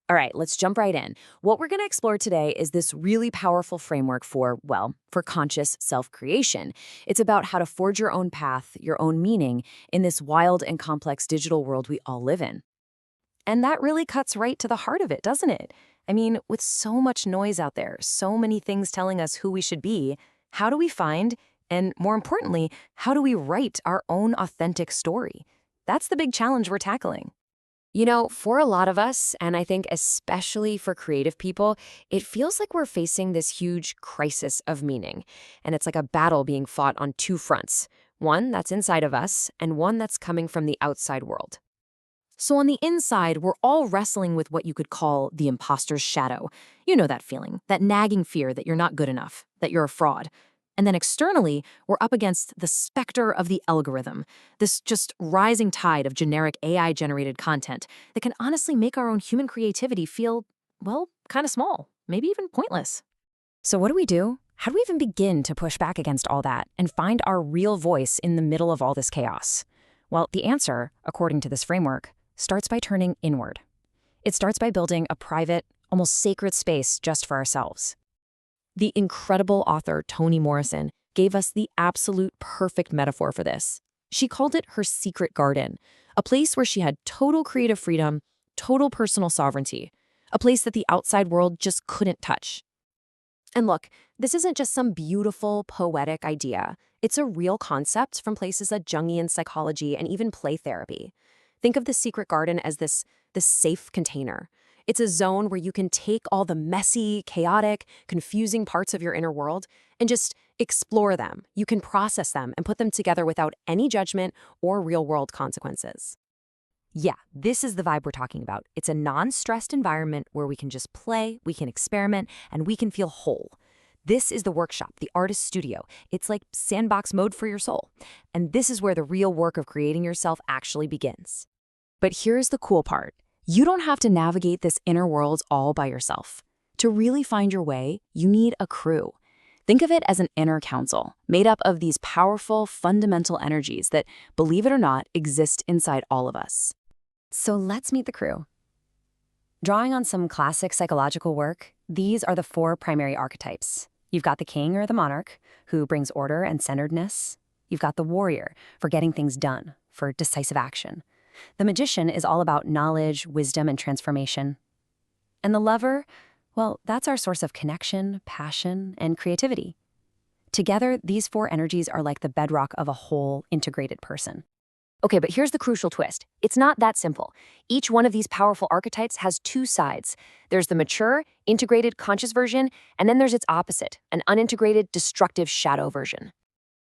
All right, let's jump right in. What we're going to explore today is this really powerful framework for, well, for conscious self-creation. It's about how to forge your own path, your own meaning in this wild and complex digital world we all live in. And that really cuts right to the heart of it, doesn't it? I mean, with so much noise out there, so many things telling us who we should be, how do we find, and more importantly, how do we write our own authentic story? That's the big challenge we're tackling. For a lot of us, and I think especially for creative people, it feels like we're facing this huge crisis of meaning. And it's like a battle being fought on two fronts, one that's inside of us and one that's coming from the outside world. So on the inside, we're all wrestling with what you could call the imposter's shadow. You know that feeling, that nagging fear that you're not good enough, that you're a fraud. And then externally, we're up against the specter of the algorithm, this just rising tide of generic AI-generated content that can honestly make our own human creativity feel, well, kind of small, maybe even pointless. So what do we do? How do we even begin to push back against all that and find our real voice in the middle of all this chaos? Well, the answer, according to this framework, starts by turning inward. It starts by building a private, almost sacred space just for ourselves. The incredible author Toni Morrison gave us the absolute perfect metaphor for this. She called it her secret garden, a place where she had total creative freedom, total personal sovereignty, a place that the outside world just couldn't touch. And look, this isn't just some beautiful, poetic idea. It's a real concept from places like Jungian psychology and even play therapy. Think of the secret garden as this safe container. It's a zone where you can take all the messy, chaotic, confusing parts of your inner world and just explore them. You can process them and put them together without any judgment or real-world consequences. Yeah, this is the vibe we're talking about. It's a non-stressed environment where we can just play, we can experiment, and we can feel whole. This is the workshop, the artist studio. It's like sandbox mode for your soul. And this is where the real work of creating yourself actually begins. But here's the cool part. You don't have to navigate this inner world all by yourself. To really find your way, you need a crew. Think of it as an inner council, made up of these powerful, fundamental energies that, believe it or not, exist inside all of us. So let's meet the crew. Drawing on some classic psychological work, these are the four primary archetypes. You've got the king or the monarch, who brings order and centeredness. You've got the warrior, for getting things done, for decisive action. The magician is all about knowledge, wisdom, and transformation. And the lover, well, that's our source of connection, passion, and creativity. Together, these four energies are like the bedrock of a whole integrated person. Okay, but here's the crucial twist. It's not that simple. Each one of these powerful archetypes has two sides. There's the mature, integrated, conscious version, and then there's its opposite, an unintegrated, destructive shadow version.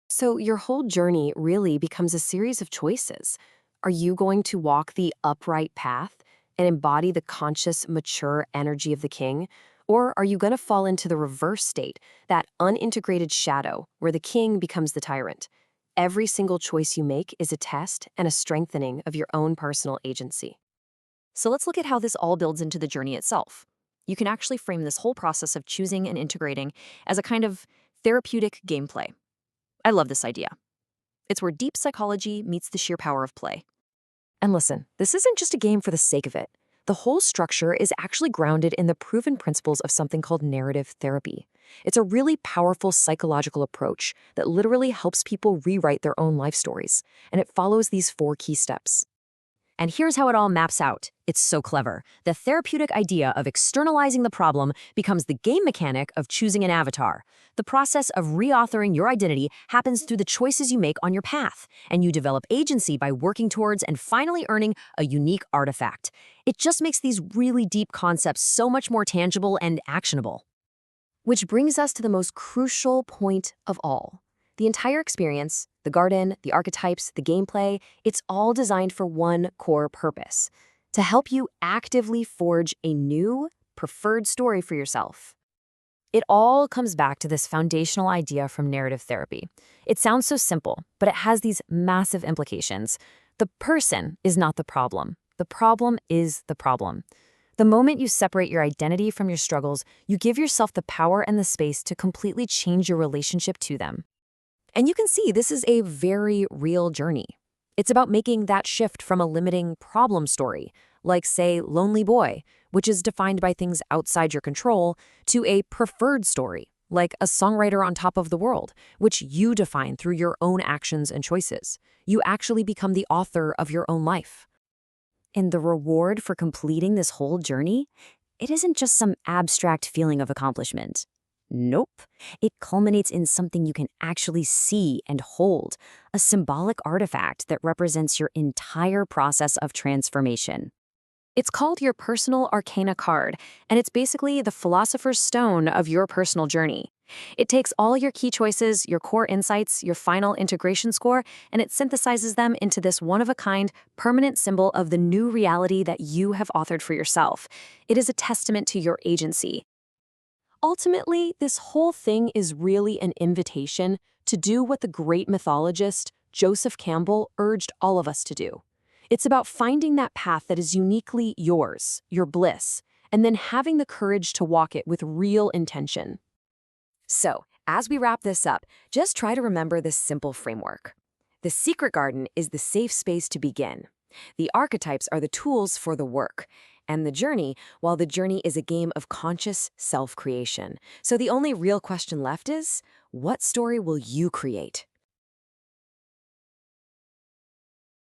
So your whole journey really becomes a series of choices. Are you going to walk the upright path and embody the conscious, mature energy of the king? Or are you going to fall into the reverse state, that unintegrated shadow, where the king becomes the tyrant? Every single choice you make is a test and a strengthening of your own personal agency. So let's look at how this all builds into the journey itself. You can actually frame this whole process of choosing and integrating as a kind of therapeutic gameplay. I love this idea. It's where deep psychology meets the sheer power of play. And listen, this isn't just a game for the sake of it. The whole structure is actually grounded in the proven principles of something called narrative therapy. It's a really powerful psychological approach that literally helps people rewrite their own life stories, and it follows these four key steps. And here's how it all maps out. It's so clever. The therapeutic idea of externalizing the problem becomes the game mechanic of choosing an avatar. The process of reauthoring your identity happens through the choices you make on your path, and you develop agency by working towards and finally earning a unique artifact. It just makes these really deep concepts so much more tangible and actionable. Which brings us to the most crucial point of all. The entire experience, the garden, the archetypes, the gameplay, it's all designed for one core purpose: to help you actively forge a new, preferred story for yourself. It all comes back to this foundational idea from narrative therapy. It sounds so simple, but it has these massive implications. The person is not the problem. The problem is the problem. The moment you separate your identity from your struggles, you give yourself the power and the space to completely change your relationship to them. And you can see this is a very real journey. It's about making that shift from a limiting problem story, like, say, Lonely Boy, which is defined by things outside your control, to a preferred story, like a songwriter on top of the world, which you define through your own actions and choices. You actually become the author of your own life. And the reward for completing this whole journey, it isn't just some abstract feeling of accomplishment. Nope. It culminates in something you can actually see and hold, a symbolic artifact that represents your entire process of transformation. It's called your personal arcana card, and it's basically the philosopher's stone of your personal journey. It takes all your key choices, your core insights, your final integration score, and it synthesizes them into this one-of-a-kind, permanent symbol of the new reality that you have authored for yourself. It is a testament to your agency. Ultimately, this whole thing is really an invitation to do what the great mythologist Joseph Campbell urged all of us to do. It's about finding that path that is uniquely yours, your bliss, and then having the courage to walk it with real intention. So, as we wrap this up, just try to remember this simple framework. The secret garden is the safe space to begin. The archetypes are the tools for the work. And the journey, well, the journey is a game of conscious self-creation. So the only real question left is, what story will you create?